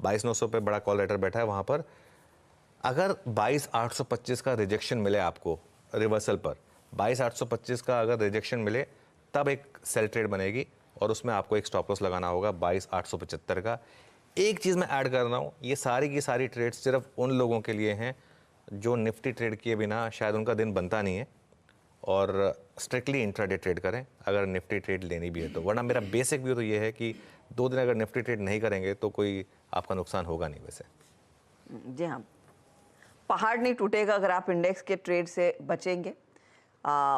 22,900 पे बड़ा call writer बैठा है वहाँ पर। अगर 22,825 का रिजेक्शन मिले आपको रिवर्सल पर, 22,825 का अगर रिजेक्शन मिले तब एक सेल ट्रेड बनेगी और उसमें आपको एक स्टॉप लॉस लगाना होगा 22,875 का। एक चीज़ मैं ऐड कर रहा हूँ, ये सारी की सारी ट्रेड्स सिर्फ उन लोगों के लिए हैं जो निफ्टी ट्रेड किए बिना शायद उनका दिन बनता नहीं है और स्ट्रिक्टली इंट्राडे ट्रेड करें अगर निफ्टी ट्रेड लेनी भी है तो। वरना मेरा बेसिक व्यू तो ये है कि 2 दिन अगर निफ्टी ट्रेड नहीं करेंगे तो कोई आपका नुकसान होगा नहीं। वैसे जी हाँ, पहाड़ नहीं टूटेगा अगर आप इंडेक्स के ट्रेड से बचेंगे।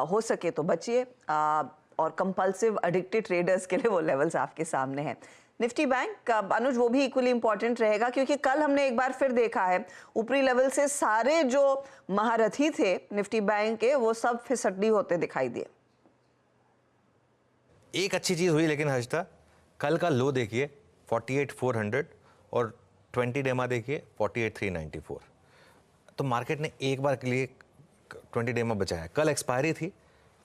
हो सके तो बचिए और कंपल्सिव एडिक्टेड ट्रेडर्स के लिए वो लेवल्स आपके सामने हैं। निफ्टी बैंक अनुज वो भी इक्वली इंपॉर्टेंट रहेगा क्योंकि कल हमने एक बार फिर देखा है ऊपरी लेवल से सारे जो महारथी थे निफ्टी बैंक के वो सब फिसड्डी होते दिखाई दिए। एक अच्छी चीज़ हुई लेकिन हर्षदा, कल का लो देखिए 48,400 और 20 डेमा देखिए 48,394। तो मार्केट ने एक बार के लिए 20 डेमा बचाया। कल एक्सपायरी थी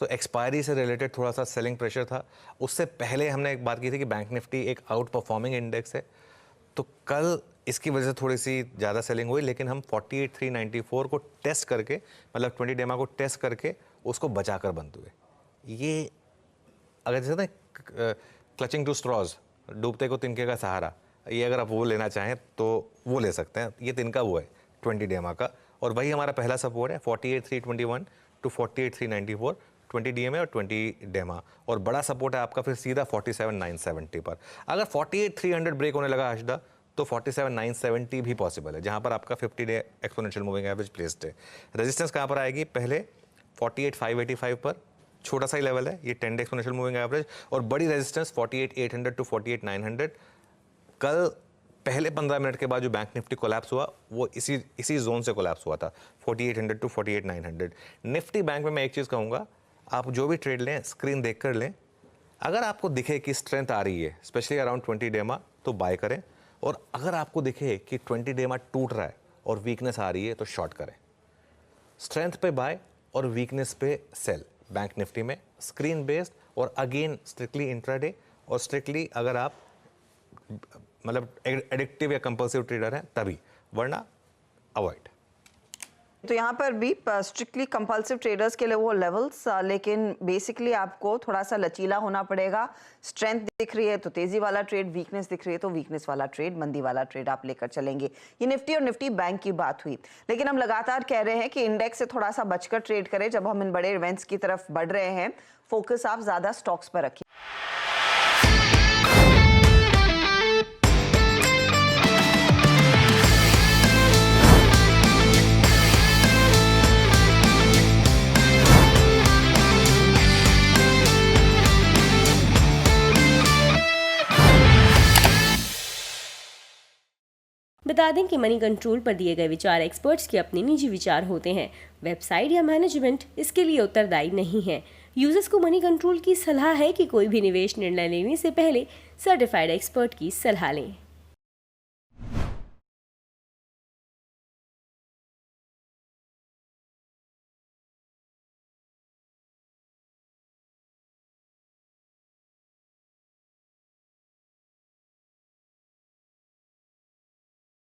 तो एक्सपायरी से रिलेटेड थोड़ा सा सेलिंग प्रेशर था। उससे पहले हमने एक बात की थी कि बैंक निफ्टी एक आउट परफॉर्मिंग इंडेक्स है, तो कल इसकी वजह से थोड़ी सी ज़्यादा सेलिंग हुई। लेकिन हम 48,394 को टेस्ट करके, मतलब 20 डेमा को टेस्ट करके उसको बचा कर बंद हुए। ये अगर जैसे ना क्लचिंग टू स्ट्रॉज, डूबते को तिनके का सहारा, ये अगर आप वो लेना चाहें तो वो ले सकते हैं। ये तिनका वो है 20 डेमा का, और वही हमारा पहला सपोर्ट है 48,321 टू 48,394, 20 डीएमए और 20 डेमा। और बड़ा सपोर्ट है आपका फिर सीधा 47,970 पर। अगर 48,300 ब्रेक होने लगा हर्षदा तो 47,970 भी पॉसिबल है, जहां पर आपका 50 day exponential moving average placed है। रेजिस्टेंस कहां पर आएगी? पहले 48,585 पर, छोटा सा ही लेवल है ये 10 डे एक्सपोनेंशियल मूविंग एवरेज, और बड़ी रेजिस्टेंस 48,800 टू 48,900। कल पहले 15 मिनट के बाद जो बैंक निफ्टी कोलैप्स हुआ वो इसी जोन से कोलैप्स हुआ था, 4800 टू 48,900। निफ्टी बैंक में मैं एक चीज़ कहूँगा, आप जो भी ट्रेड लें स्क्रीन देख कर लें। अगर आपको दिखे कि स्ट्रेंथ आ रही है स्पेशली अराउंड 20 डेमा तो बाय करें, और अगर आपको दिखे कि 20 डेमा टूट रहा है और वीकनेस आ रही है तो शॉर्ट करें। स्ट्रेंथ पे बाय और वीकनेस पे सेल बैंक निफ्टी में, स्क्रीन बेस्ड और अगेन स्ट्रिक्टली इंट्राडे, और स्ट्रिक्टली अगर आप मतलब एडिक्टिव या कंपल्सिव ट्रेडर हैं तभी, वरना अवॉइड। तो यहाँ पर भी स्ट्रिक्टली कंपल्सिव ट्रेडर्स के लिए वो लेवल्स, लेकिन बेसिकली आपको थोड़ा सा लचीला होना पड़ेगा। स्ट्रेंथ दिख रही है तो तेजी वाला ट्रेड, वीकनेस दिख रही है तो वीकनेस वाला ट्रेड, मंदी वाला ट्रेड आप लेकर चलेंगे। ये निफ्टी और निफ्टी बैंक की बात हुई, लेकिन हम लगातार कह रहे हैं कि इंडेक्स से थोड़ा सा बचकर ट्रेड करें। जब हम इन बड़े इवेंट्स की तरफ बढ़ रहे हैं, फोकस आप ज्यादा स्टॉक्स पर रखिए। बता दें कि मनी कंट्रोल पर दिए गए विचार एक्सपर्ट्स के अपने निजी विचार होते हैं। वेबसाइट या मैनेजमेंट इसके लिए उत्तरदायी नहीं है। यूजर्स को मनी कंट्रोल की सलाह है कि कोई भी निवेश निर्णय लेने से पहले सर्टिफाइड एक्सपर्ट की सलाह लें।